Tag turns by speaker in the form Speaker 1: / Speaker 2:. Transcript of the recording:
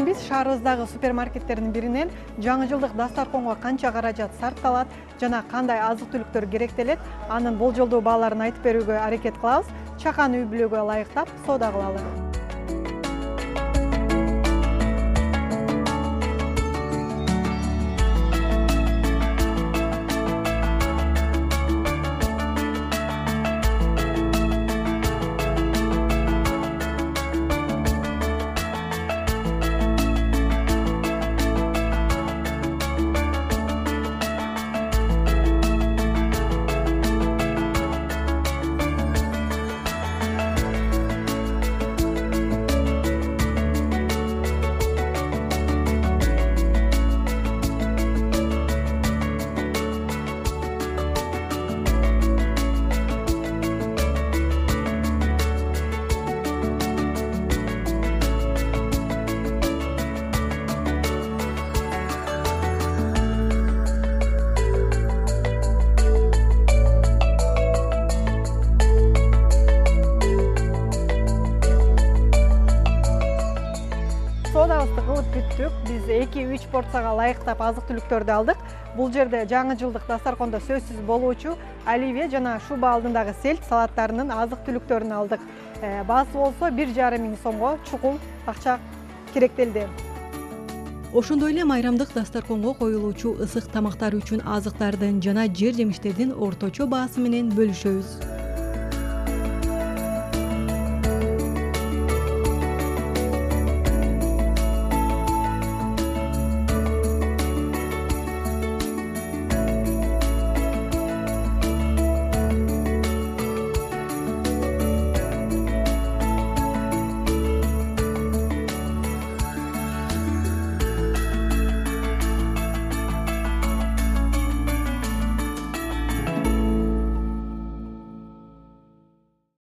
Speaker 1: биз шаарыбыздагы супермаркеттердин биринен жаңы жылдык дастарконго канча каражат сарпталат жана кандай азык-түлүктөр керектелет, анын болжолдуу бааларын айтып берүүгө аракет кылабыз. Чакан үй бүлөгө ылайыктап соода кылалы. Соодабызды кылып бүттүк. Биз 2-3 порцияга ылайыктап азык-түлүктөрдү алдык. Бул жерде жаңы жылдык дастаркондо сөзсүз болуучу оливье жана шуба алдындагы сельдь салаттарынын азык-түлүктөрүн алдык. Баасы болсо 1,5 миң сомго чукул акча керектелди.
Speaker 2: Ошондой эле майрамдык дастарконго коюлуучу ысык тамактар үчүн азыктардын жана жер-жемиштердин орточо баасы менен бөлүшөбүз.